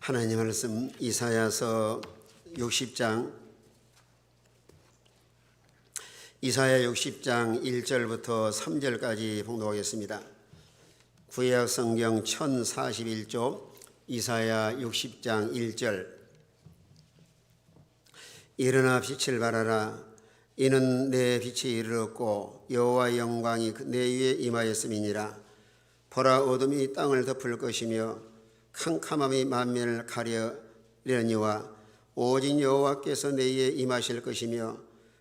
하나님 말씀 이사야 60장 1절부터 3절까지 봉독하겠습니다. 구약 성경 1041조 이사야 60장 1절. 일어나 빛을 발하라. 이는 내 빛이 이르렀고 여호와의 영광이 내 위에 임하였음이니라. 보라, 어둠이 땅을 덮을 것이며 캄캄함이 만면을 가려려니와 오직 여호와께서 내 위에 임하실 것이며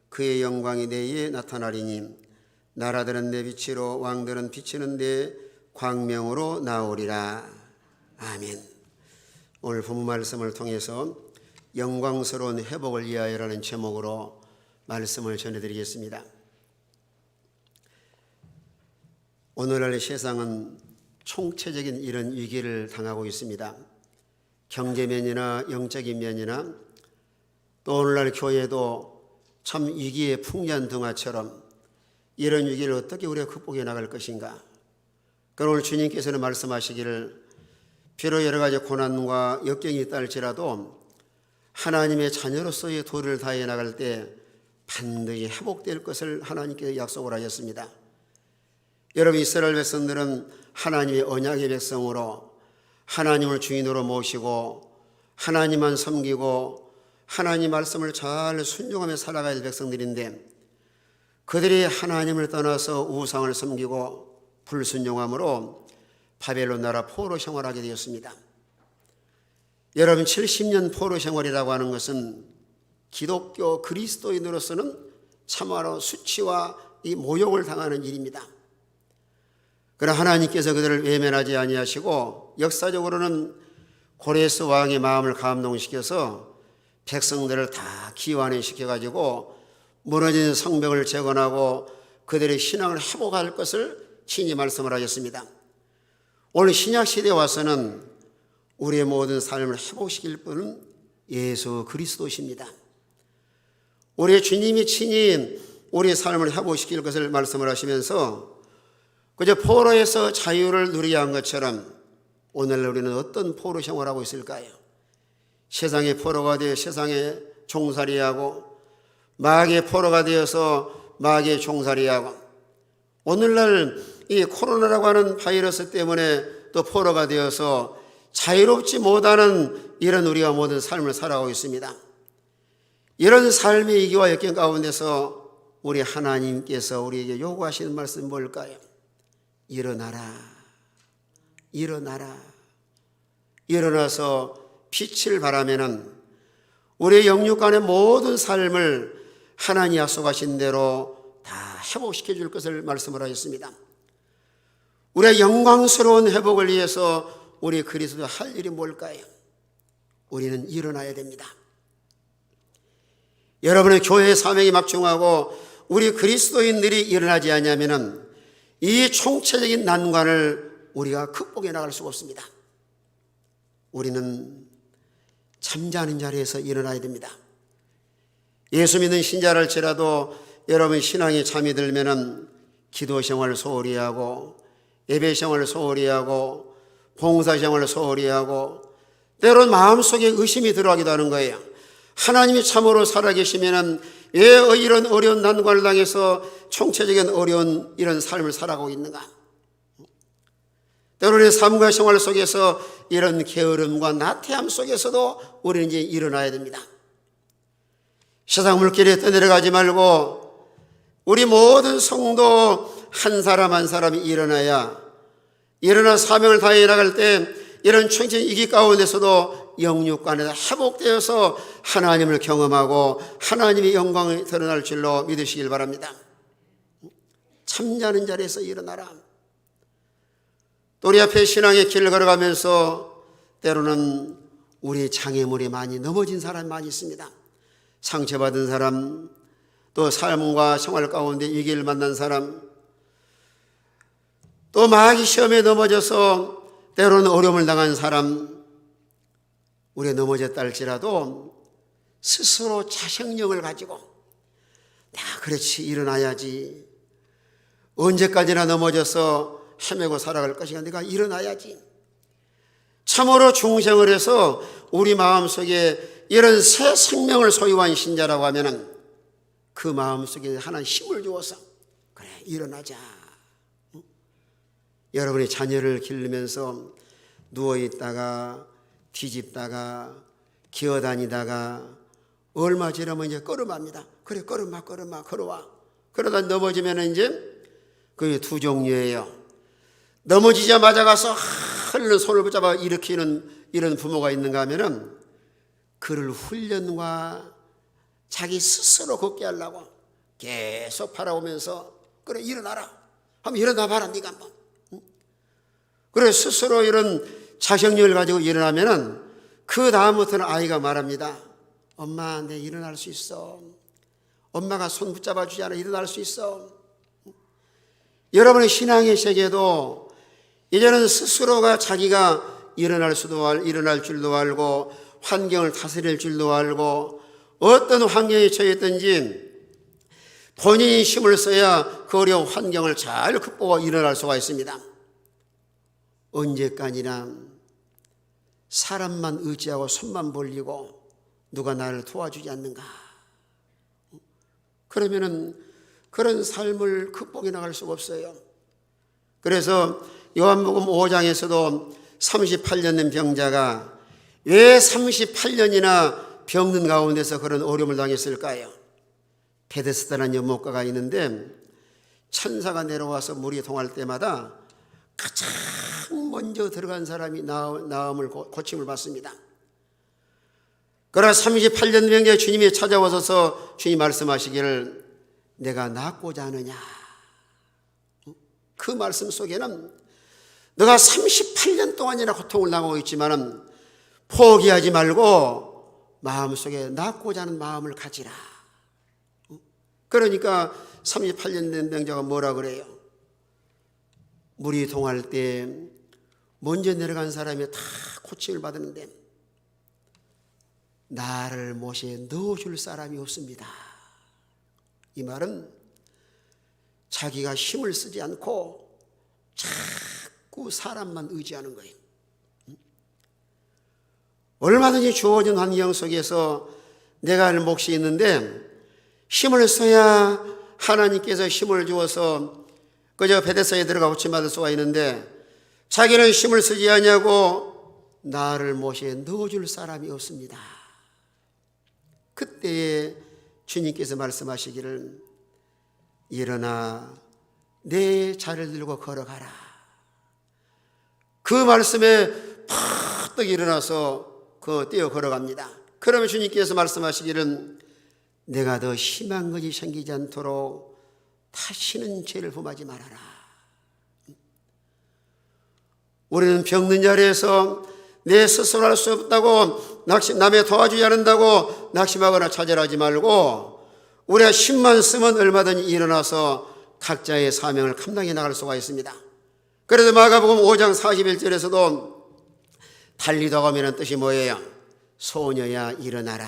그의 영광이 내 위에 나타나리니 나라들은 내 빛으로 왕들은 비치는 내 광명으로 나오리라. 아멘. 오늘 본문 말씀을 통해서 영광스러운 회복을 위하여라는 제목으로 말씀을 전해드리겠습니다. 오늘날 세상은 총체적인 이런 위기를 당하고 있습니다. 경제면이나 영적인 면이나 또 오늘날 교회도 참 위기의 풍년등화처럼 이런 위기를 어떻게 우리가 극복해 나갈 것인가. 그러나 오늘 주님께서는 말씀하시기를 비록 여러 가지 고난과 역경이 있다 할지라도 하나님의 자녀로서의 도리를 다해 나갈 때 반드시 회복될 것을 하나님께서 약속을 하셨습니다. 여러분, 이스라엘 백성들은 하나님의 언약의 백성으로 하나님을 주인으로 모시고 하나님만 섬기고 하나님 말씀을 잘 순종하며 살아가야 할 백성들인데 그들이 하나님을 떠나서 우상을 섬기고 불순종함으로 바벨론 나라 포로 생활하게 되었습니다. 여러분, 70년 포로 생활이라고 하는 것은 기독교 그리스도인으로서는 참으로 수치와 이 모욕을 당하는 일입니다. 그러나 하나님께서 그들을 외면하지 아니하시고 역사적으로는 고레스 왕의 마음을 감동시켜서 백성들을 다 기환시켜가지고 무너진 성벽을 재건하고 그들의 신앙을 회복할 것을 친히 말씀을 하셨습니다. 오늘 신약시대에 와서는 우리의 모든 삶을 회복시킬 분은 예수 그리스도십니다. 우리의 주님이 친히 우리의 삶을 회복시킬 것을 말씀을 하시면서 그저 포로에서 자유를 누리게 한 것처럼 오늘 우리는 어떤 포로 생활하고 있을까요? 세상의 포로가 되어 세상에 종살이하고 마귀의 포로가 되어서 마귀의 종살이하고 오늘날 이 코로나라고 하는 바이러스 때문에 또 포로가 되어서 자유롭지 못하는 이런 우리가 모든 삶을 살아가고 있습니다. 이런 삶의 위기와 역경 가운데서 우리 하나님께서 우리에게 요구하시는 말씀은 뭘까요? 일어나라, 일어나라. 일어나서 빛을 발하면은 우리의 영육간의 모든 삶을 하나님 약속하신 대로 다 회복시켜 줄 것을 말씀을 하셨습니다. 우리의 영광스러운 회복을 위해서 우리 그리스도 할 일이 뭘까요? 우리는 일어나야 됩니다. 여러분의 교회의 사명이 막중하고 우리 그리스도인들이 일어나지 않으면은 이 총체적인 난관을 우리가 극복해 나갈 수가 없습니다. 우리는 잠자는 자리에서 일어나야 됩니다. 예수 믿는 신자랄지라도 여러분 신앙이 잠이 들면은 기도 생활을 소홀히 하고 예배 생활을 소홀히 하고 봉사 생활을 소홀히 하고 때로는 마음속에 의심이 들어가기도 하는 거예요. 하나님이 참으로 살아계시면은 왜 이런 어려운 난관을 당해서 총체적인 어려운 이런 삶을 살아가고 있는가? 때로는 삶과 생활 속에서 이런 게으름과 나태함 속에서도 우리는 이제 일어나야 됩니다. 세상 물길에 떠내려가지 말고 우리 모든 성도 한 사람 한 사람이 일어나 사명을 다해 나갈 때 이런 총체적인 위기 가운데서도 영육간에 회복되어서 하나님을 경험하고 하나님의 영광이 드러날 줄로 믿으시길 바랍니다. 잠자는 자리에서 일어나라. 또 우리 앞에 신앙의 길을 걸어가면서 때로는 우리 장애물이 많이 넘어진 사람이 많이 있습니다. 상처받은 사람, 또 삶과 생활 가운데 위기를 만난 사람, 또 마귀 시험에 넘어져서 때로는 어려움을 당한 사람, 우리가 넘어졌다 할지라도 스스로 자생력을 가지고 내가 그렇지 일어나야지, 언제까지나 넘어져서 헤매고 살아갈 것인가, 내가 일어나야지, 참으로 중생을 해서 우리 마음속에 이런 새 생명을 소유한 신자라고 하면은 그 마음속에 하나님 힘을 주어서 그래 일어나자. 여러분이 자녀를 기르면서 누워있다가 뒤집다가 기어다니다가 얼마 지나면 이제 걸음합니다. 그래 걸음마 걸어와. 그러다 넘어지면 이제 그게 두 종류예요. 넘어지자마자 가서 흐르는 손을 붙잡아 일으키는 이런 부모가 있는가 하면은 그를 훈련과 자기 스스로 걷게 하려고 계속 바라보면서 그래 일어나라. 한번 일어나 봐라 네가 한번. 그래 스스로 이런 자생력을 가지고 일어나면은 그 다음부터는 아이가 말합니다. 엄마 내 일어날 수 있어. 엄마가 손 붙잡아 주지 않아 일어날 수 있어. 여러분의 신앙의 세계도 이제는 스스로가 자기가 일어날 줄도 알고 환경을 다스릴 줄도 알고 어떤 환경에 처했든지 본인이 힘을 써야 그 어려운 환경을 잘 극복하고 일어날 수가 있습니다. 언제까지나 사람만 의지하고 손만 벌리고 누가 나를 도와주지 않는가? 그러면은 그런 삶을 극복해 나갈 수가 없어요. 그래서 요한복음 5장에서도 38년 된 병자가 왜 38년이나 병든 가운데서 그런 어려움을 당했을까요? 베데스다라는 연못가가 있는데 천사가 내려와서 물이 동할 때마다 가장 먼저 들어간 사람이 나음을 고침을 받습니다. 그러나 38년 병자의 주님이 찾아오셔서 주님 말씀하시기를 내가 낫고자 하느냐. 그 말씀 속에는 너가 38년 동안이나 고통을 당하고 있지만 포기하지 말고 마음속에 낫고자 하는 마음을 가지라. 그러니까 38년 된 병자가 뭐라 그래요? 물이 동할 때 먼저 내려간 사람이 다 고침을 받았는데 나를 못에 넣어줄 사람이 없습니다. 이 말은 자기가 힘을 쓰지 않고 자꾸 사람만 의지하는 거예요. 얼마든지 주어진 환경 속에서 내가 할 몫이 있는데 힘을 써야 하나님께서 힘을 주어서 그저 베데스다에 들어가 고침받을 수가 있는데 자기는 힘을 쓰지 않냐고 나를 못에 넣어줄 사람이 없습니다. 그때에 주님께서 말씀하시기를 일어나 내 자리를 들고 걸어가라. 그 말씀에 팍떡 일어나서 뛰어 걸어갑니다. 그러면 주님께서 말씀하시기를 내가 더 심한 것이 생기지 않도록 다시는 죄를 범하지 말아라. 우리는 병든 자리에서 내 스스로 할 수 없다고 남의 도와주지 않는다고 낙심하거나 좌절하지 말고 우리가 힘만 쓰면 얼마든지 일어나서 각자의 사명을 감당해 나갈 수가 있습니다. 그래서 마가복음 5장 41절에서도 달리다가 하면 뜻이 뭐예요? 소녀야 일어나라.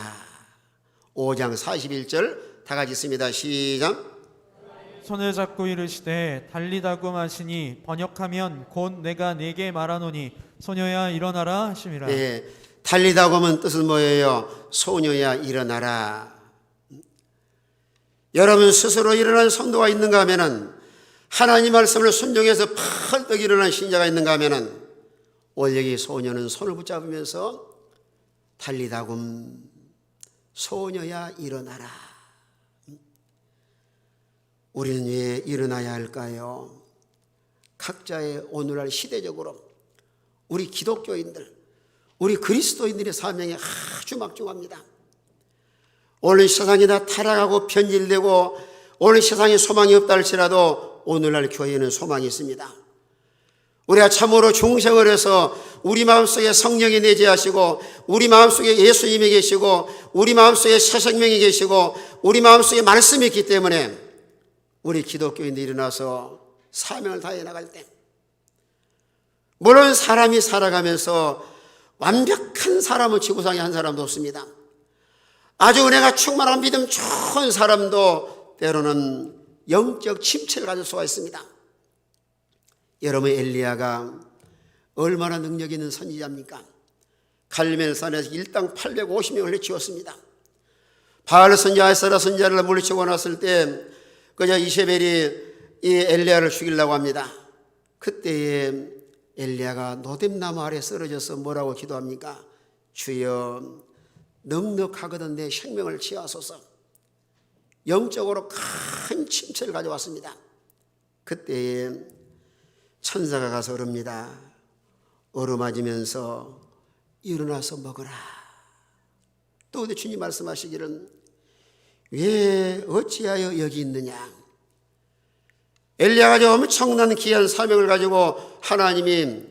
5장 41절 다 같이 있습니다. 시작. 손을 잡고 이르시되 달리다고 하시니 번역하면 곧 내가 네게 말하노니 소녀야 일어나라 하심이라. 네, 달리다고 하면 뜻은 뭐예요? 소녀야 일어나라. 여러분 스스로 일어난 성도가 있는가 하면은 하나님 말씀을 순종해서 펄떡 일어난 신자가 있는가 하면은 원력이 소녀는 손을 붙잡으면서 달리다금 소녀야 일어나라. 우리는 왜 일어나야 할까요? 각자의 오늘날 시대적으로 우리 기독교인들, 우리 그리스도인들의 사명이 아주 막중합니다. 오늘 세상이 다 타락하고 변질되고 오늘 세상에 소망이 없다 할지라도 오늘날 교회에는 소망이 있습니다. 우리가 참으로 중생을 해서 우리 마음속에 성령이 내재하시고 우리 마음속에 예수님이 계시고 우리 마음속에 새 생명이 계시고 우리 마음속에 말씀이 있기 때문에 우리 기독교인들이 일어나서 사명을 다해 나갈 때 물론 사람이 살아가면서 완벽한 사람은 지구상에 한 사람도 없습니다. 아주 은혜가 충만한 믿음 좋은 사람도 때로는 영적 침체를 가질 수가 있습니다. 여러분 엘리야가 얼마나 능력 있는 선지자입니까? 갈멜산에서 일당 850명을 해치웠습니다. 바알 선지자, 아세라 선지자를 물리치고 났을 때 그저 이세벨이 이 엘리야를 죽이려고 합니다. 그때에 엘리야가 노뎀나무 아래 쓰러져서 뭐라고 기도합니까? 주여, 넉넉하거든 내 생명을 취하소서. 영적으로 큰 침체를 가져왔습니다. 그때에 천사가 가서 오릅니다. 얼어맞으면서 일어나서 먹어라. 또 근데 주님 말씀하시기를 왜 어찌하여 여기 있느냐. 엘리야가 엄청난 귀한 사명을 가지고 하나님이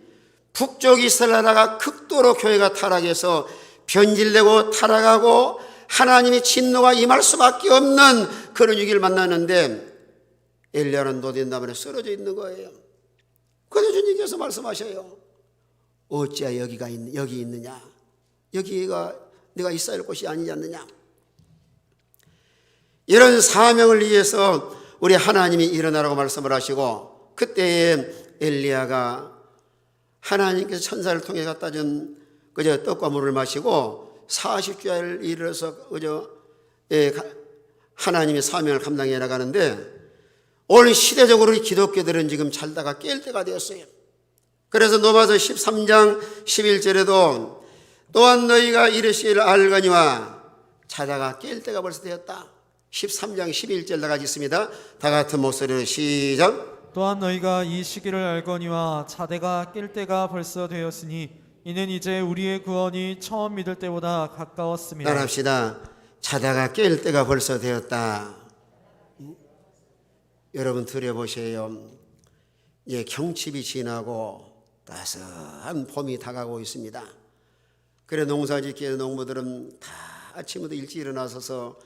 북쪽 이스라엘 나라가 극도로 교회가 타락해서 변질되고 타락하고 하나님의 진노가 임할 수밖에 없는 그런 위기를 만났는데 엘리야는 노뎀나무에 쓰러져 있는 거예요. 그래서 주님께서 말씀하셔요. 어찌하여 여기 있느냐. 여기가 내가 있어야 할 곳이 아니지 않느냐. 이런 사명을 위해서 우리 하나님이 일어나라고 말씀을 하시고 그때에 엘리야가 하나님께서 천사를 통해 갖다 준 그저 떡과 물을 마시고 40주야를 이르러서 그저 하나님의 사명을 감당해 나가는데 오늘 시대적으로 기독교들은 지금 잘다가 깰 때가 되었어요. 그래서 로마서 13장 11절에도 또한 너희가 이르시기를 알거니와 자다가 깰 때가 벌써 되었다. 13장 11절 다 같이 있습니다. 다 같은 목소리로 시작. 또한 너희가 이 시기를 알거니와 자대가 깰 때가 벌써 되었으니 이는 이제 우리의 구원이 처음 믿을 때보다 가까웠습니다. 따라합시다. 자다가 깰 때가 벌써 되었다. 여러분 들여보세요. 이제 경칩이 지나고 따스한 봄이 다가오고 있습니다. 그래 농사짓기에 농부들은 다 아침부터 일찍 일어나서서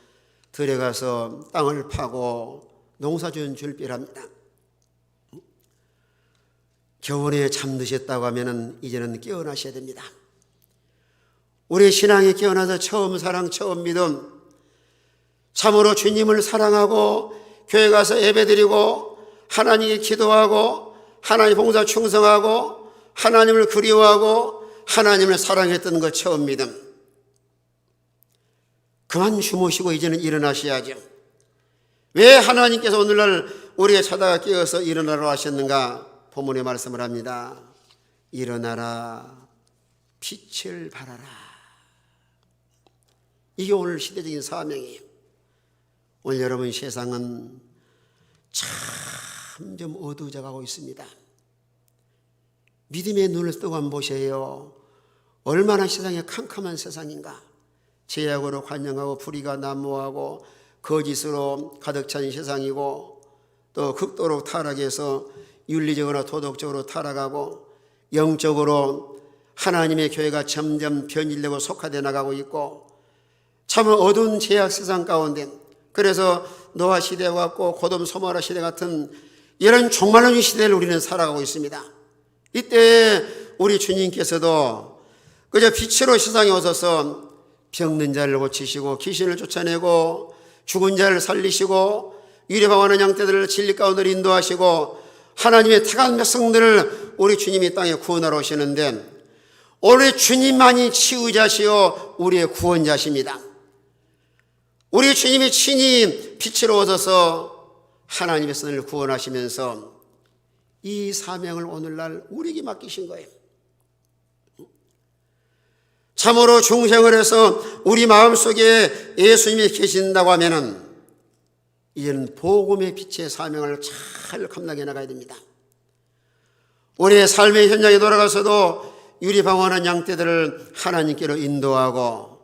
들어가서 땅을 파고 농사지은 준비합니다. 겨울에 잠드셨다고 하면 이제는 깨어나셔야 됩니다. 우리 신앙이 깨어나서 처음 사랑, 처음 믿음, 참으로 주님을 사랑하고 교회 가서 예배드리고 하나님께 기도하고 하나님 봉사 충성하고 하나님을 그리워하고 하나님을 사랑했던 것 처음 믿음. 그만 주무시고 이제는 일어나셔야죠. 왜 하나님께서 오늘날 우리가 자다가 깨어서 일어나라고 하셨는가? 본문에 말씀을 합니다. 일어나라, 빛을 발하라. 이게 오늘 시대적인 사명이에요. 오늘 여러분 세상은 점점 어두워져가고 있습니다. 믿음의 눈을 뜨고 한번 보세요. 얼마나 세상이 캄캄한 세상인가. 죄악으로 관영하고 불의가 난무하고 거짓으로 가득 찬 세상이고 또 극도로 타락해서 윤리적으로 도덕적으로 타락하고 영적으로 하나님의 교회가 점점 변질되고 속화되어 나가고 있고 참 어두운 죄악 세상 가운데 그래서 노아 시대와 같고 고돔 소마라 시대 같은 이런 종말론의 시대를 우리는 살아가고 있습니다. 이때 우리 주님께서도 그저 빛으로 세상에 오셔서 병든 자를 고치시고 귀신을 쫓아내고 죽은 자를 살리시고 유리방하는 양떼들을 진리 가운데로 인도하시고 하나님의 택한 백성들을 우리 주님이 땅에 구원하러 오시는데 오늘 주님만이 치유자시요 우리의 구원자십니다. 우리 주님이 친히 빛으로 오셔서 하나님의 선을 구원하시면서 이 사명을 오늘날 우리에게 맡기신 거예요. 참으로 중생을 해서 우리 마음속에 예수님이 계신다고 하면은 이제는 복음의 빛의 사명을 잘 감당해 나가야 됩니다. 우리의 삶의 현장에 돌아가서도 유리방황하는 양떼들을 하나님께로 인도하고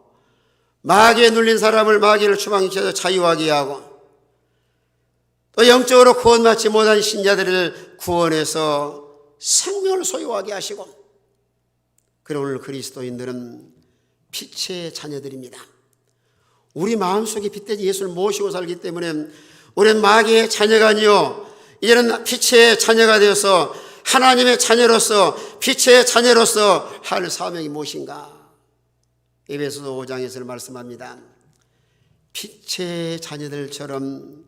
마귀에 눌린 사람을 마귀를 추방시켜서 자유하게 하고 또 영적으로 구원받지 못한 신자들을 구원해서 생명을 소유하게 하시고 그리고 오늘 그리스도인들은 빛의 자녀들입니다. 우리 마음속에 빛된 예수를 모시고 살기 때문에 우리는 마귀의 자녀가 아니요 이제는 빛의 자녀가 되어서 하나님의 자녀로서 빛의 자녀로서 할 사명이 무엇인가? 에베소서 5장에서 말씀합니다. 빛의 자녀들처럼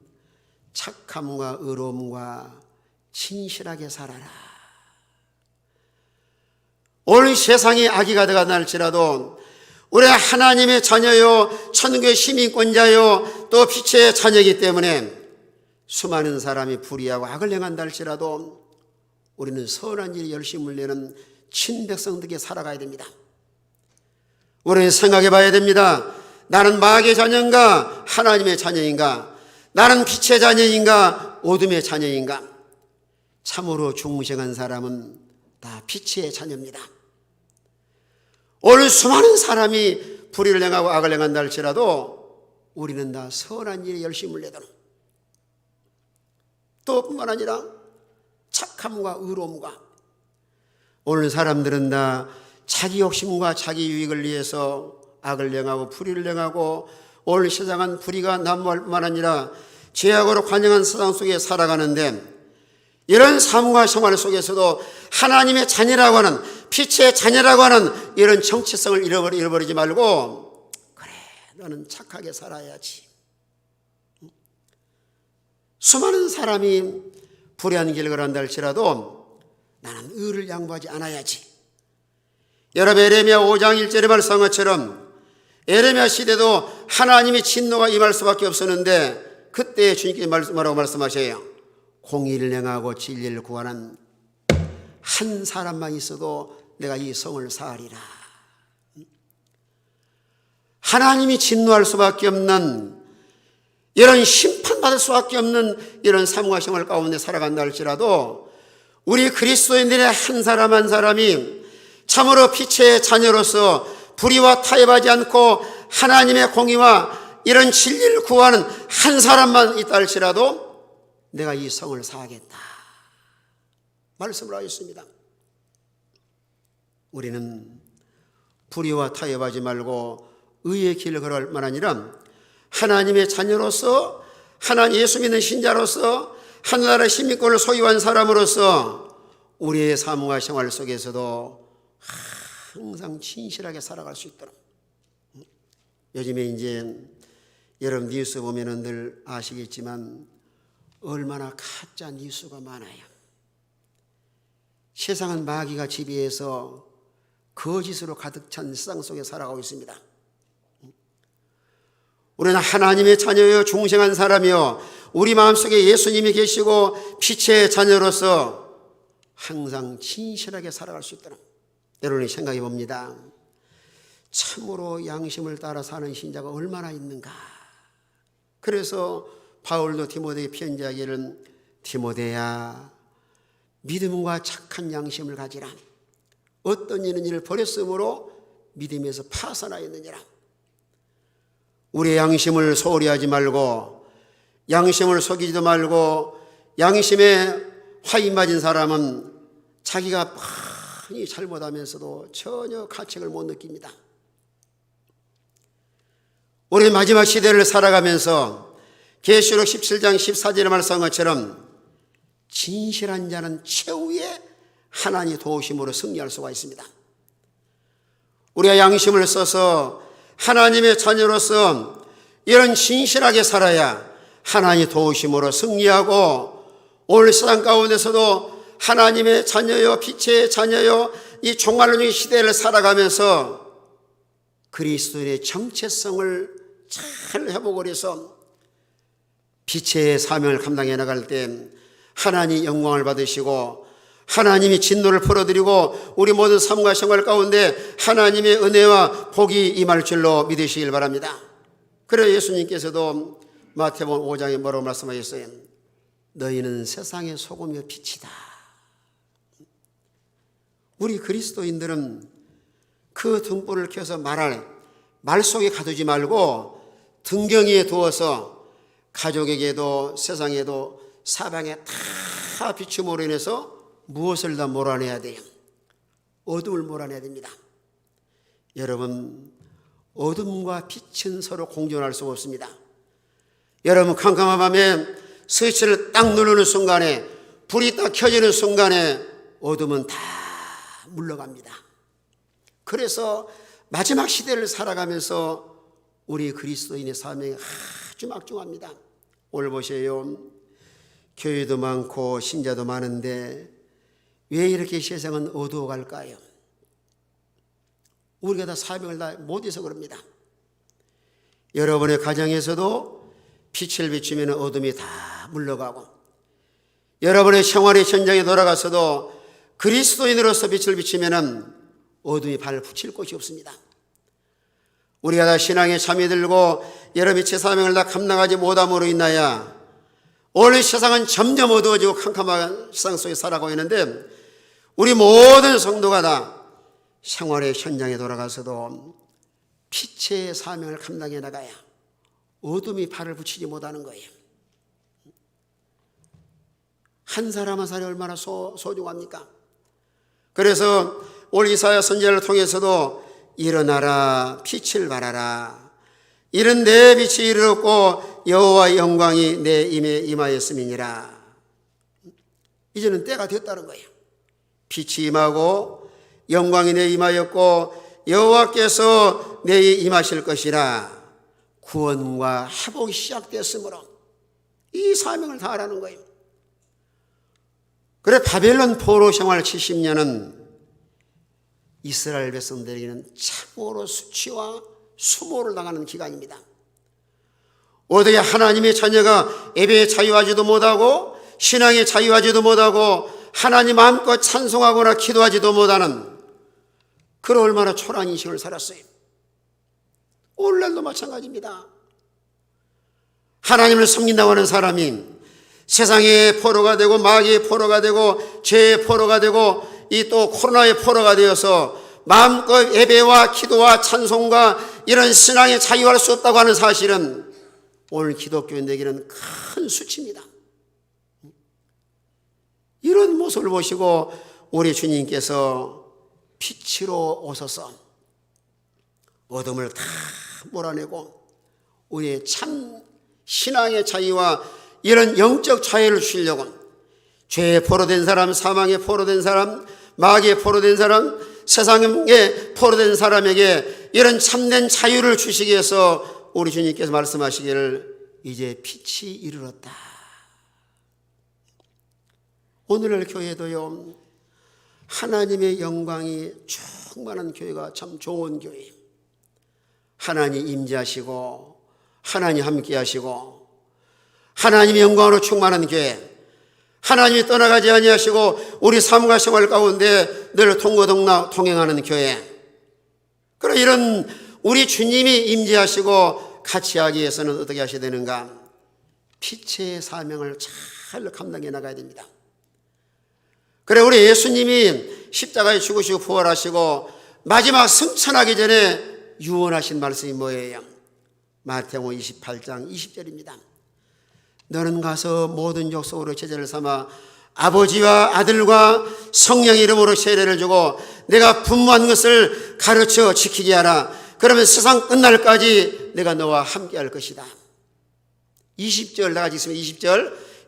착함과 의로움과 진실하게 살아라. 온 세상이 악이 가득한 날지라도 우리 하나님의 자녀요, 천국의 시민권자요, 또 빛의 자녀이기 때문에 수많은 사람이 불의하고 악을 행한다 할지라도 우리는 선한 일에 열심을 내는 친백성들에게 살아가야 됩니다. 우리는 생각해 봐야 됩니다. 나는 마귀의 자녀인가 하나님의 자녀인가? 나는 빛의 자녀인가 어둠의 자녀인가? 참으로 중생한 사람은 다 빛의 자녀입니다. 오늘 수많은 사람이 불의를 행하고 악을 행한다 할지라도 우리는 다 선한 일에 열심을 내도록, 또 뿐만 아니라 착함과 의로움과, 오늘 사람들은 다 자기 욕심과 자기 유익을 위해서 악을 행하고 불의를 행하고 오늘 세상은 불의가 난무할 뿐만 아니라 죄악으로 관영한 세상 속에 살아가는데, 이런 삶과 생활 속에서도 하나님의 자녀라고 하는, 빛의 자녀라고 하는 이런 정체성을 잃어버리지 말고, 그래 너는 착하게 살아야지. 수많은 사람이 불의한 길을 걸어간다 할지라도 나는 의를 양보하지 않아야지. 여러분, 에레미야 5장 1절에 말씀한 것처럼 에레미야 시대도 하나님의 진노가 임할 수밖에 없었는데, 그때 주님께서 뭐라고 말씀하셔요? 공의를 행하고 진리를 구하는 한 사람만 있어도 내가 이 성을 사하리라. 하나님이 진노할 수밖에 없는, 이런 심판받을 수밖에 없는 이런 삶과 생활 가운데 살아간다 할지라도 우리 그리스도인들의 한 사람 한 사람이 참으로 빛의 자녀로서 불의와 타협하지 않고 하나님의 공의와 이런 진리를 구하는 한 사람만 있다 할지라도 내가 이 성을 사하겠다 말씀을 하였습니다. 우리는 불의와 타협하지 말고 의의 길을 걸어갈 만 아니라 하나님의 자녀로서, 하나님 예수 믿는 신자로서, 하늘나라의 시민권을 소유한 사람으로서 우리의 삶과 생활 속에서도 항상 진실하게 살아갈 수 있도록. 요즘에 이제 여러분 뉴스 보면은 늘 아시겠지만 얼마나 가짜 뉴스가 많아요. 세상은 마귀가 지배해서 거짓으로 가득 찬 세상 속에 살아가고 있습니다. 우리는 하나님의 자녀요, 중생한 사람이요, 우리 마음속에 예수님이 계시고 빛의 자녀로서 항상 진실하게 살아갈 수 있도록 여러분이 생각해 봅니다. 참으로 양심을 따라 사는 신자가 얼마나 있는가. 그래서 바울도 디모데에게 편지하기를, 디모데야 믿음과 착한 양심을 가지라. 어떤 이는 이를 버렸으므로 믿음에서 파산하였느니라. 우리의 양심을 소홀히 하지 말고, 양심을 속이지도 말고, 양심에 화인 맞은 사람은 자기가 많이 잘못하면서도 전혀 가책을 못 느낍니다. 우리 마지막 시대를 살아가면서 계시록 17장 14절에 말씀한 것처럼 진실한 자는 최후의 하나님의 도우심으로 승리할 수가 있습니다. 우리가 양심을 써서 하나님의 자녀로서 이런 진실하게 살아야 하나님의 도우심으로 승리하고, 오늘 세상 가운데서도 하나님의 자녀요, 빛의 자녀요, 이 종말론의 시대를 살아가면서 그리스도인의 정체성을 잘 회복을 해서 빛의 사명을 감당해 나갈 때 하나님 영광을 받으시고 하나님이 진노를 풀어드리고 우리 모든 삶과 생활 가운데 하나님의 은혜와 복이 임할 줄로 믿으시길 바랍니다. 그래서 예수님께서도 마태복음 5장에 뭐라고 말씀하셨어요? 너희는 세상의 소금이요 빛이다. 우리 그리스도인들은 그 등불을 켜서 말 속에 가두지 말고 등경위에 두어서 가족에게도 세상에도 사방에 다 비춤으로 인해서 무엇을 다 몰아내야 돼요? 어둠을 몰아내야 됩니다. 여러분, 어둠과 빛은 서로 공존할 수가 없습니다. 여러분, 캄캄한 밤에 스위치를 딱 누르는 순간에, 불이 딱 켜지는 순간에 어둠은 다 물러갑니다. 그래서 마지막 시대를 살아가면서 우리 그리스도인의 사명이 아주 막중합니다. 오늘 보세요. 교회도 많고 신자도 많은데 왜 이렇게 세상은 어두워갈까요? 우리가 다 사명을 다 못해서 그럽니다. 여러분의 가정에서도 빛을 비추면 어둠이 다 물러가고, 여러분의 생활의 현장에 돌아가서도 그리스도인으로서 빛을 비추면 어둠이 발을 붙일 곳이 없습니다. 우리가 다 신앙에 잠이 들고 여러 빛의 사명을 다 감당하지 못함으로 인하여 오늘 세상은 점점 어두워지고 캄캄한 세상 속에 살아가고 있는데, 우리 모든 성도가 다 생활의 현장에 돌아가서도 빛의 사명을 감당해 나가야 어둠이 발을 붙이지 못하는 거예요. 한 사람 한 사람이 얼마나 소중합니까? 그래서 오늘 이사야 선지자를 통해서도 일어나라 빛을 발하라, 이런 내 빛이 이르렀고 여호와의 영광이 내 임에 임하였음이니라. 이제는 때가 됐다는 거예요. 빛이 임하고 영광이 내 임하였고 여호와께서 내 임하실 것이라. 구원과 회복이 시작되었으므로 이 사명을 다하라는 거예요. 그래 바벨론 포로 생활 70년은 이스라엘 백성들에게는 참으로 수치와 수모를 당하는 기간입니다. 어떻게 하나님의 자녀가 예배에 자유하지도 못하고 신앙에 자유하지도 못하고 하나님 마음껏 찬송하거나 기도하지도 못하는 그런 얼마나 초라한 인생을 살았어요. 오늘날도 마찬가지입니다. 하나님을 섬긴다고 하는 사람이 세상의 포로가 되고 마귀의 포로가 되고 죄의 포로가 되고 이 또 코로나의 포로가 되어서 마음껏 예배와 기도와 찬송과 이런 신앙에 자유할 수 없다고 하는 사실은 오늘 기독교인에게는 큰 수치입니다. 이런 모습을 보시고 우리 주님께서 빛으로 오셔서 어둠을 다 몰아내고 우리의 참 신앙의 자유와 이런 영적 자유를 주시려고 죄에 포로된 사람, 사망에 포로된 사람, 마귀에 포로된 사람, 세상에 포로된 사람에게 이런 참된 자유를 주시기 위해서 우리 주님께서 말씀하시기를 이제 빛이 이르렀다. 오늘날 교회도요, 하나님의 영광이 충만한 교회가 참 좋은 교회예요. 하나님 임재하시고 하나님 함께 하시고 하나님의 영광으로 충만한 교회, 하나님이 떠나가지 아니하시고 우리 삶과 생활 가운데 늘 통고동락 통행하는 교회. 그럼 이런 우리 주님이 임재하시고 같이 하기 위해서는 어떻게 하셔야 되는가? 빛의 사명을 잘 감당해 나가야 됩니다. 그래 우리 예수님이 십자가에 죽으시고 부활하시고 마지막 승천하기 전에 유언하신 말씀이 뭐예요? 마태복음 28장 20절입니다. 너는 가서 모든 족속으로 제자를 삼아 아버지와 아들과 성령의 이름으로 세례를 주고 내가 분부한 것을 가르쳐 지키게 하라. 그러면 세상 끝날까지 내가 너와 함께 할 것이다. 20절 다 같이 있습니다.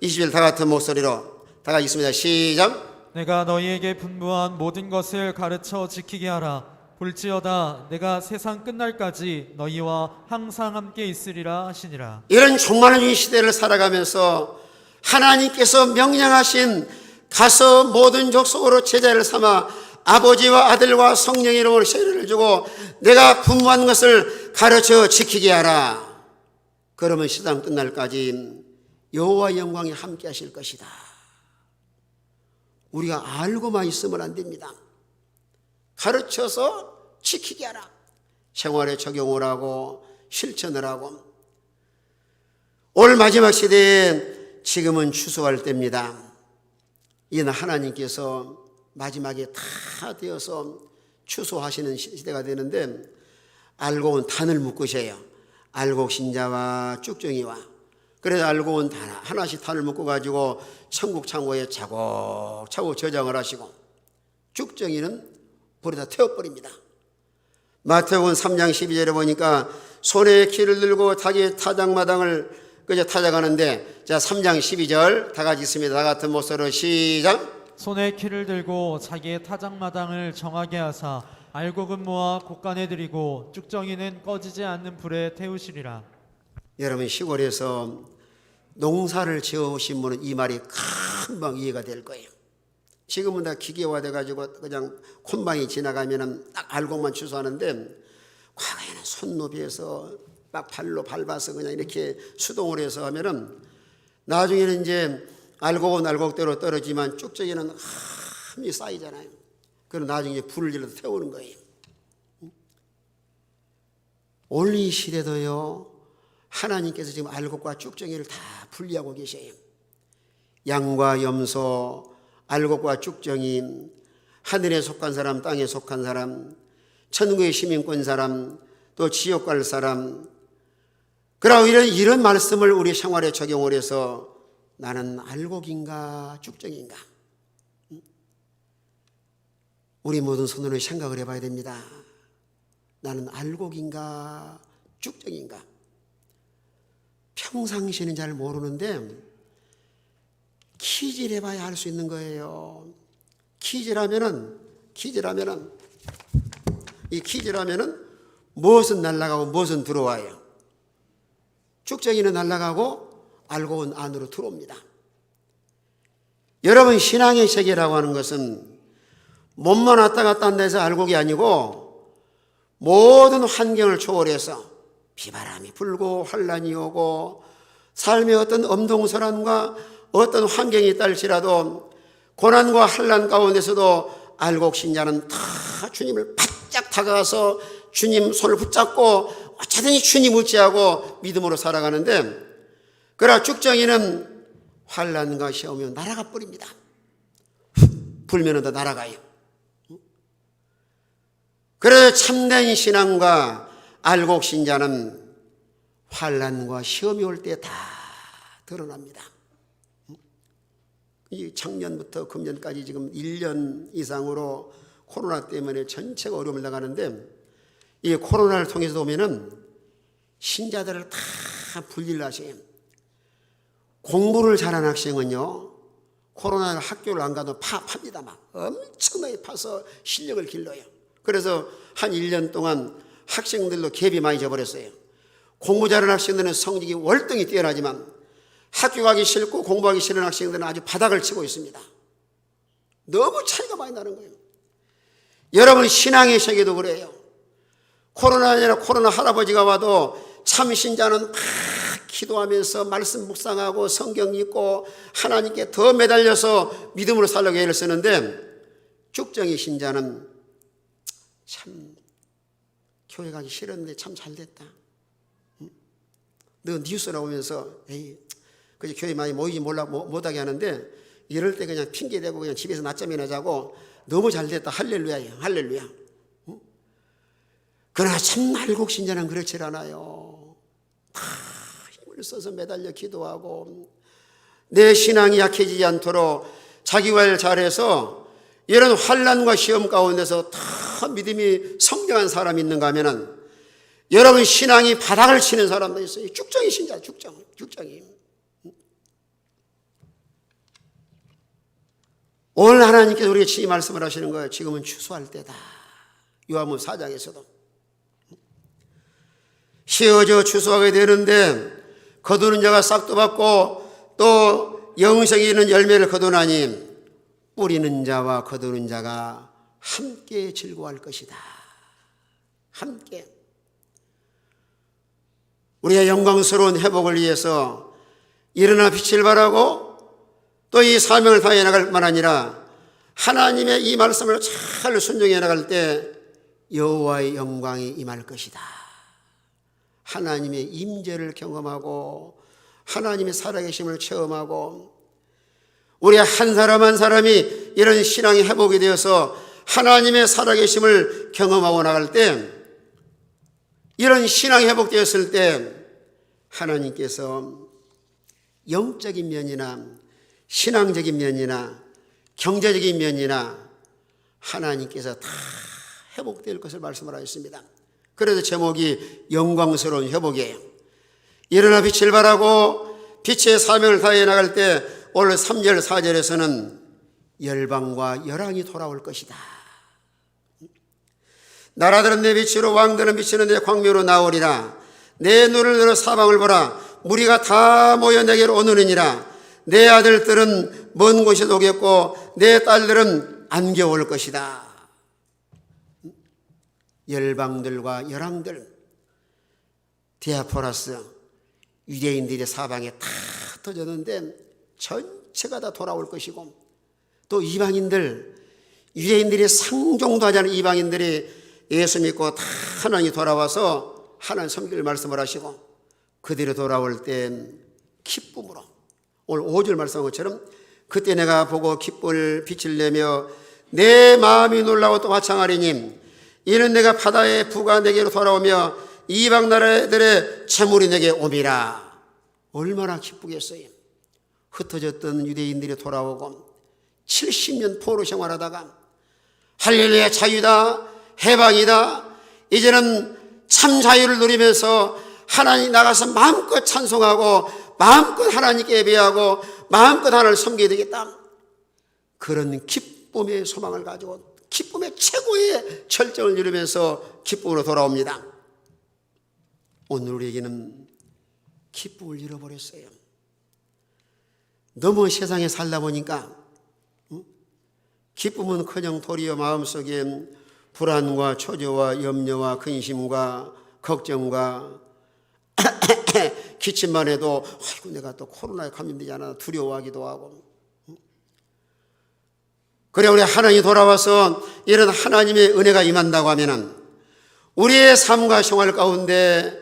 20절 다 같은 목소리로 다 같이 있습니다. 시작. 내가 너희에게 분부한 모든 것을 가르쳐 지키게 하라. 볼지어다 내가 세상 끝날까지 너희와 항상 함께 있으리라 하시니라. 이런 종말의 시대를 살아가면서 하나님께서 명령하신 가서 모든 족속으로 제자를 삼아 아버지와 아들과 성령의 이름으로 세례를 주고 내가 분부한 것을 가르쳐 지키게 하라. 그러면 세상 끝날까지 여호와의 영광이 함께 하실 것이다. 우리가 알고만 있으면 안 됩니다. 가르쳐서 지키게 하라. 생활에 적용을 하고 실천을 하고. 올 마지막 시대에 지금은 추수할 때입니다. 이는 하나님께서 마지막에 다 되어서 추수하시는 시대가 되는데 알곡은 단을 묶으셔요. 알곡 신자와 쭉정이와. 그래서 알곡은 단 하나씩 단을 묶어 가지고 천국 창고에 차곡차곡 저장을 하시고 쭉정이는 불에다 태워버립니다. 마태복음 3장 12절에 보니까 손에 키를 들고 자기 타작마당을 그저 타작하는데, 자 3장 12절 다 같이 있습니다. 다 같은 목소리로 시작. 손에 키를 들고 자기의 타작마당을 정하게 하사 알곡은 모아 곳간에 들이고 쭉정이는 꺼지지 않는 불에 태우시리라. 여러분 시골에서 농사를 지어오신 분은 이 말이 금방 이해가 될 거예요. 지금은 다 기계화돼 가지고 그냥 콤바인이 지나가면은 딱 알곡만 취소하는데, 과거에는 손노비에서 막 발로 밟아서 그냥 이렇게 수동으로 해서 하면은, 나중에는 이제 알곡은 알곡대로 떨어지만 쭉저기는 함이 쌓이잖아요. 그럼 나중에 이제 불을 질러서 태우는 거예요. 오늘 이 시대도요, 하나님께서 지금 알곡과 쭉정이를 다 분리하고 계셔요. 양과 염소, 알곡과 쭉정이, 하늘에 속한 사람, 땅에 속한 사람, 천국의 시민권 사람, 또 지옥 갈 사람. 그러나 이런 말씀을 우리 생활에 적용을 해서 나는 알곡인가 쭉정인가? 우리 모든 손으로 생각을 해봐야 됩니다. 나는 알곡인가 쭉정인가? 평상시에는 잘 모르는데 퀴즈를 해봐야 알 수 있는 거예요. 퀴즈라면은 무엇은 날아가고 무엇은 들어와요. 쭉정이는 날아가고 알곡은 안으로 들어옵니다. 여러분, 신앙의 세계라고 하는 것은 몸만 왔다 갔다 한다 해서 알곡이 아니고, 모든 환경을 초월해서 비바람이 불고 환란이 오고 삶의 어떤 엄동설함과 어떤 환경이 있다 할지라도 고난과 환란 가운데서도 알곡 신자는 다 주님을 바짝 다가가서 주님 손을 붙잡고 어쩌든지 주님 의지하고 믿음으로 살아가는데, 그러나 쭉정이는 환란과 시험이 오면 날아가 버립니다. 불면은 다 날아가요. 그래서 참된 신앙과 알곡 신자는 환란과 시험이 올 때 다 드러납니다. 이 작년부터 금년까지 지금 1년 이상으로 코로나 때문에 전체가 어려움을 나가는데, 이 코로나를 통해서 보면은 신자들을 다 분리를 하세요. 공부를 잘하는 학생은요, 코로나 학교를 안 가도 팝니다. 막 엄청나게 파서 실력을 길러요. 그래서 한 1년 동안 학생들도 갭이 많이 져버렸어요. 공부 잘하는 학생들은 성적이 월등히 뛰어나지만 학교 가기 싫고 공부하기 싫은 학생들은 아주 바닥을 치고 있습니다. 너무 차이가 많이 나는 거예요. 여러분, 신앙의 세계도 그래요. 코로나 아니라 코로나 할아버지가 와도 참 신자는 막 기도하면서 말씀 묵상하고 성경 읽고 하나님께 더 매달려서 믿음으로 살려고 애를 쓰는데, 쭉정이 신자는 참 교회 가기 싫었는데 참 잘됐다. 너 뉴스 나오면서 에이, 그저 교회 많이 모이지 못하게 하는데 이럴 때 그냥 핑계대고 그냥 집에서 낮잠이나 자고 너무 잘됐다. 할렐루야예요. 할렐루야. 그러나 참 알곡 신자는 그렇지 않아요. 다 힘을 써서 매달려 기도하고 내 신앙이 약해지지 않도록 자기 관리를 잘해서 이런 환난과 시험 가운데서 다 믿음이 성장한 사람이 있는가 하면은, 여러분, 신앙이 바닥을 치는 사람도 있어요. 쭉정이 신자, 쭉정이. 오늘 하나님께서 우리에게 친히 말씀을 하시는 거예요. 지금은 추수할 때다. 요한복음 4장에서도 쉬어져 추수하게 되는데 거두는 자가 싹도 받고 또 영생이 있는 열매를 거두나니 뿌리는 자와 거두는 자가 함께 즐거워할 것이다. 함께. 우리의 영광스러운 회복을 위해서 일어나 빛을 발하고 또 이 사명을 다해 나갈 뿐만 아니라 하나님의 이 말씀을 잘 순종해 나갈 때 여호와의 영광이 임할 것이다. 하나님의 임재를 경험하고 하나님의 살아계심을 체험하고, 우리 한 사람 한 사람이 이런 신앙이 회복이 되어서 하나님의 살아계심을 경험하고 나갈 때, 이런 신앙이 회복되었을 때 하나님께서 영적인 면이나 신앙적인 면이나 경제적인 면이나 하나님께서 다 회복될 것을 말씀을 하셨습니다. 그래서 제목이 영광스러운 회복이에요. 일어나 빛을 발하고 빛의 사명을 다해 나갈 때 오늘 3절 4절에서는 열방과 열왕이 돌아올 것이다. 나라들은 내 빛으로 왕들은 비치는 내 광명으로 나오리라. 내 눈을 들어 사방을 보라. 무리가 다 모여 내게로 오느니라. 내 아들들은 먼 곳에 오겠고 내 딸들은 안겨 올 것이다. 열방들과 열왕들, 디아포라스, 유대인들의 사방에 다 터졌는데 전체가 다 돌아올 것이고, 또 이방인들, 유대인들이 상종도 하지 않은 이방인들이 예수 믿고 다 하나님이 돌아와서 하나님 섬길 말씀을 하시고, 그들이 돌아올 때 기쁨으로, 오늘 5절 말씀한 것처럼 그때 내가 보고 기쁨을 빛을 내며 내 마음이 놀라고 또 화창하리니 이는 내가 바다의 부가 내게로 돌아오며 이방 나라들의 재물이 내게 옴이라. 얼마나 기쁘겠어요. 흩어졌던 유대인들이 돌아오고 70년 포로 생활하다가 할렐루야 자유다, 해방이다, 이제는 참 자유를 누리면서 하나님 나가서 마음껏 찬송하고 마음껏 하나님께 예배하고 마음껏 하나님을 섬기게 되겠다. 그런 기쁨의 소망을 가지고 기쁨의 최고의 절정을 이루면서 기쁨으로 돌아옵니다. 오늘 우리에게는 기쁨을 잃어버렸어요. 너무 세상에 살다 보니까 기쁨은커녕 도리어 마음속에 불안과 초조와 염려와 근심과 걱정과 기침만 해도 아이고 내가 또 코로나에 감염되지 않아 두려워하기도 하고, 그래 우리 하나님이 돌아와서 이런 하나님의 은혜가 임한다고 하면은 우리의 삶과 생활 가운데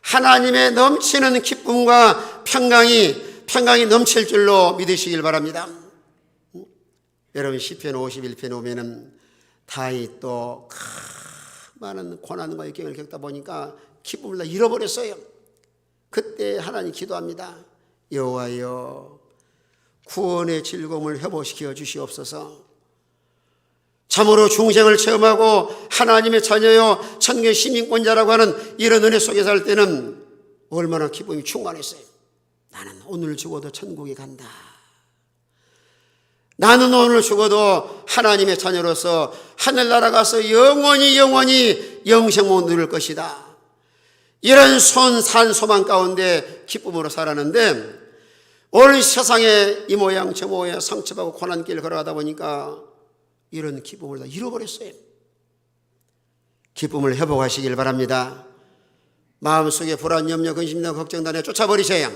하나님의 넘치는 기쁨과 평강이 넘칠 줄로 믿으시길 바랍니다. 여러분 시편 51편에 오면은 다윗도 많은 고난과 역경을 겪다 보니까 기쁨을 다 잃어버렸어요. 그때 하나님 기도합니다. 여호와여 구원의 즐거움을 회복시켜 주시옵소서. 참으로 중생을 체험하고 하나님의 자녀요 천국의 시민권자라고 하는 이런 은혜 속에 살 때는 얼마나 기쁨이 충만했어요. 나는 오늘 죽어도 천국에 간다. 나는 오늘 죽어도 하나님의 자녀로서 하늘나라 가서 영원히 영생을 누릴 것이다. 이런 산 소망 가운데 기쁨으로 살았는데 오늘 세상에 이 모양 저 모양 상처받고 고난길을 걸어가다 보니까 이런 기쁨을 다 잃어버렸어요. 기쁨을 회복하시길 바랍니다. 마음속에 불안, 염려, 근심이나 걱정 다 쫓아버리셔야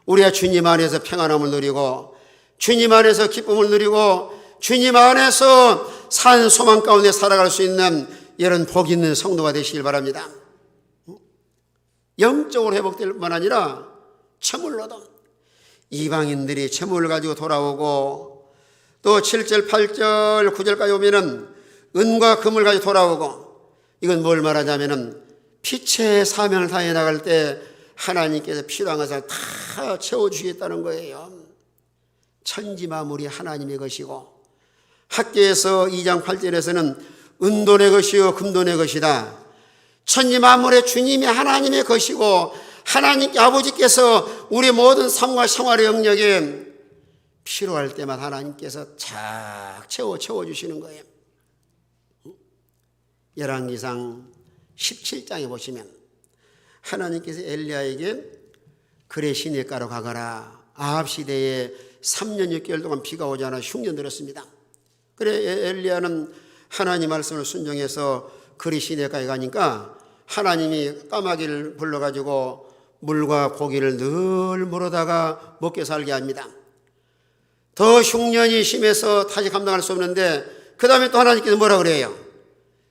우리가 주님 안에서 평안함을 누리고 주님 안에서 기쁨을 누리고 주님 안에서 산 소망 가운데 살아갈 수 있는 이런 복 있는 성도가 되시길 바랍니다. 영적으로 회복될 뿐만 아니라 채물로도 이방인들이 채물을 가지고 돌아오고 또 7절, 8절, 9절까지 오면은 은과 금을 가지고 돌아오고, 이건 뭘 말하자면은 빛의 사명을 다해 나갈 때 하나님께서 필요한 것을 다 채워주시겠다는 거예요. 천지 만물이 하나님의 것이고 학계에서 2장 8절에서는 은도 내 것이요 금도 내 것이다. 천지 만물의 주님이 하나님의 것이고 하나님께 아버지께서 우리 모든 삶과 생활의 영역에 필요할 때마다 하나님께서 착 채워주시는 거예요. 열왕기상 17장에 보시면 하나님께서 엘리야에게 그래 시내가로 가거라. 아합 시대에 3년 6개월 동안 비가 오지 않아 흉년 들었습니다. 그래 엘리야는 하나님 말씀을 순종해서 그리 시내가에 가니까 하나님이 까마귀를 불러가지고 물과 고기를 늘 물어다가 먹게 살게 합니다. 더 흉년이 심해서 다시 감당할 수 없는데 그 다음에 또 하나님께서 뭐라 그래요?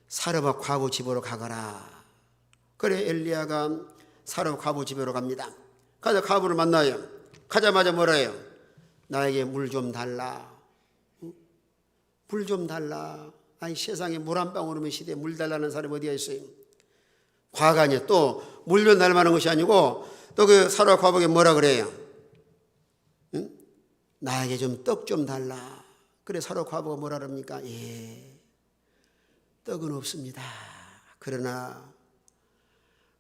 사르밧 과부 집으로 가거라. 그래 엘리야가 사르밧 과부 집으로 갑니다. 가서 과부를 만나요. 가자마자 뭐라 해요? 나에게 물 좀 달라. 물 좀 달라. 아니 세상에 물 한 방울이면 시대에 물 달라는 사람이 어디가 있어요? 과간이 또 물 좀 달라는 것이 아니고 또 그 사르밧 과부에게 뭐라 그래요? 응? 나에게 좀 떡 좀 달라. 그래 사르밧 과부가 뭐라 그럽니까? 예, 떡은 없습니다. 그러나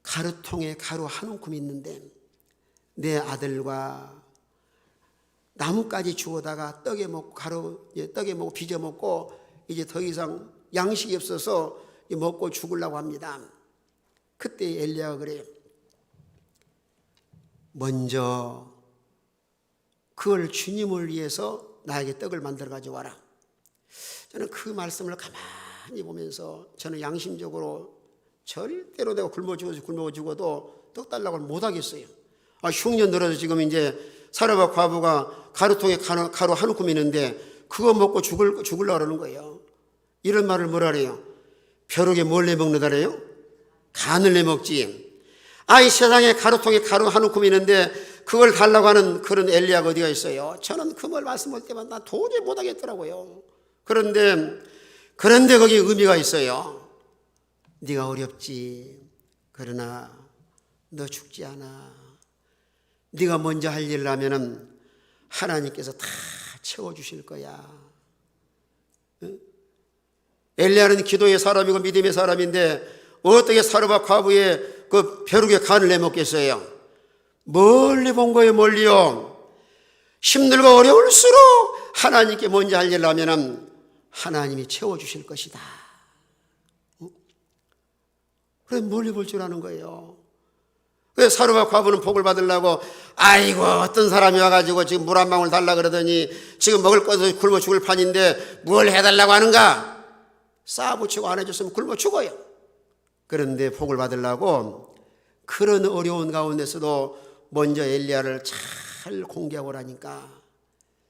가루통에 가루 한 움큼 있는데 내 아들과 나뭇가지 주워다가 떡에 먹고 떡에 먹고 빚어 먹고 이제 더 이상 양식이 없어서 먹고 죽으려고 합니다. 그때 엘리야가 그래요. 먼저 그걸 주님을 위해서 나에게 떡을 만들어 가져와라. 저는 그 말씀을 가만히 보면서 저는 양심적으로 절대로 내가 굶어 죽어도 떡 달라고 못하겠어요. 흉년 들어서 지금 이제 사르밧 과부가 가루통에 가루 한 움큼 있는데 그거 먹고 죽으려고 그러는 거예요. 이런 말을 뭐라 그래요? 벼룩에 뭘 내먹는다래요? 간을 내먹지. 이 세상에 가루통에 가루 한 움큼 있는데 그걸 달라고 하는 그런 엘리야가 어디가 있어요? 저는 그 말 말씀할 때마다 나 도저히 못하겠더라고요. 그런데 거기 의미가 있어요. 네가 어렵지. 그러나 너 죽지 않아. 네가 먼저 할 일을 하면은 하나님께서 다 채워주실 거야. 엘리야는 기도의 사람이고 믿음의 사람인데 어떻게 사르밧 과부의 그 벼룩에 간을 내먹겠어요? 멀리 본 거예요. 멀리요. 힘들고 어려울수록 하나님께 먼저 할 일을 하면은 하나님이 채워주실 것이다. 그래 멀리 볼 줄 아는 거예요. 그래서 사르밧 과부는 복을 받으려고 아이고 어떤 사람이 와가지고 지금 물 한 방울 달라 그러더니 지금 먹을 것도 굶어 죽을 판인데 뭘 해달라고 하는가? 쌓아붙이고 안 해줬으면 굶어 죽어요. 그런데 복을 받으려고 그런 어려운 가운데서도 먼저 엘리야를 잘 공개하고 나니까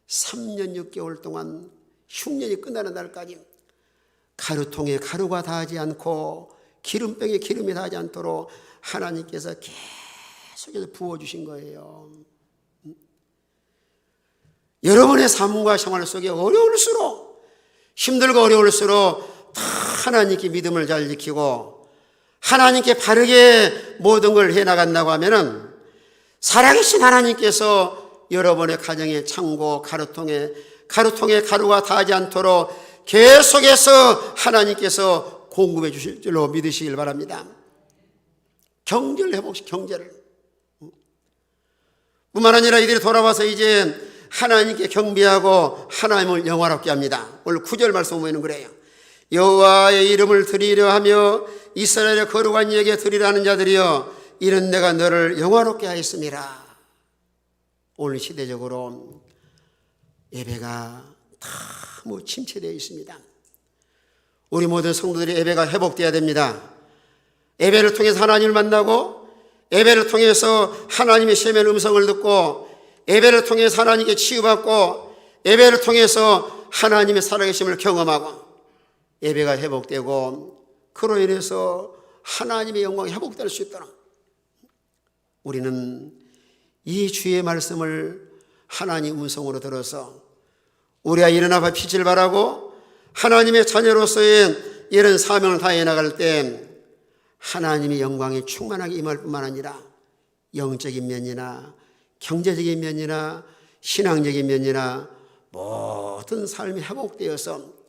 3년 6개월 동안 흉년이 끝나는 날까지 가루통에 가루가 닿지 않고 기름병에 기름이 닿지 않도록 하나님께서 계속해서 부어주신 거예요. 여러분의 삶과 생활 속에 어려울수록 힘들고 어려울수록 다 하나님께 믿음을 잘 지키고 하나님께 바르게 모든 걸 해나간다고 하면은 살아계신 하나님께서 여러분의 가정의 창고 가루통에 가루가 닿지 않도록 계속해서 하나님께서 공급해 주실 줄로 믿으시길 바랍니다. 경제를 회복시 경제를 뿐만 아니라 이들이 돌아와서 이제 하나님께 경배하고 하나님을 영화롭게 합니다. 오늘 9절 말씀 보면 그래요. 여호와의 이름을 드리려 하며 이스라엘의 거룩한 이에게 드리라는 자들이여 이는 내가 너를 영화롭게 하였음이라. 오늘 시대적으로 예배가 너무 침체되어 있습니다. 우리 모든 성도들이 예배가 회복되어야 됩니다. 예배를 통해서 하나님을 만나고 예배를 통해서 하나님의 세면 음성을 듣고 예배를 통해서 하나님께 치유받고 예배를 통해서 하나님의 살아계심을 경험하고 예배가 회복되고 그로 인해서 하나님의 영광이 회복될 수 있도록 우리는 이 주의 말씀을 하나님 음성으로 들어서 우리가 일어나 빛을 발하고 하나님의 자녀로서의 이런 사명을 다해 나갈 때 하나님의 영광이 충만하게 임할 뿐만 아니라 영적인 면이나 경제적인 면이나 신앙적인 면이나 모든 삶이 회복되어서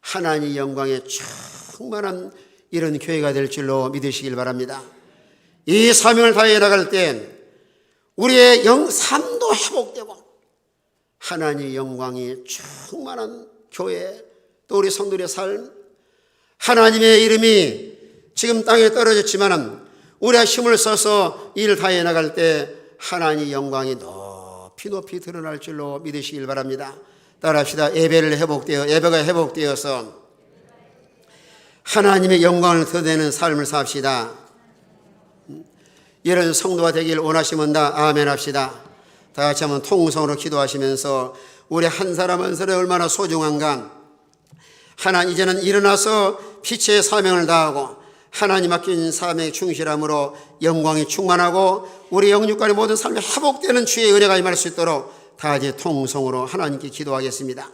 하나님의 영광에 충만한 이런 교회가 될 줄로 믿으시길 바랍니다. 이 사명을 다해 나갈 때 우리의 삶도 회복되고 하나님의 영광이 충만한 교회 또 우리 성도들의 삶 하나님의 이름이 지금 땅에 떨어졌지만 우리가 힘을 써서 일을 다해 나갈 때 하나님의 영광이 높이 드러날 줄로 믿으시길 바랍니다. 따라합시다. 예배가 회복되어서 하나님의 영광을 드러내는 삶을 삽시다. 이런 성도가 되길 원하시면 다 아멘 합시다. 다 같이 한번 통성으로 기도하시면서 우리 한 사람 한 사람이 얼마나 소중한가. 하나님 이제는 일어나서 빛의 사명을 다하고 하나님 맡긴 사명에 충실함으로 영광이 충만하고 우리 영육간의 모든 삶이 회복되는 주의 은혜가 임할 수 있도록 다 같이 통성으로 하나님께 기도하겠습니다.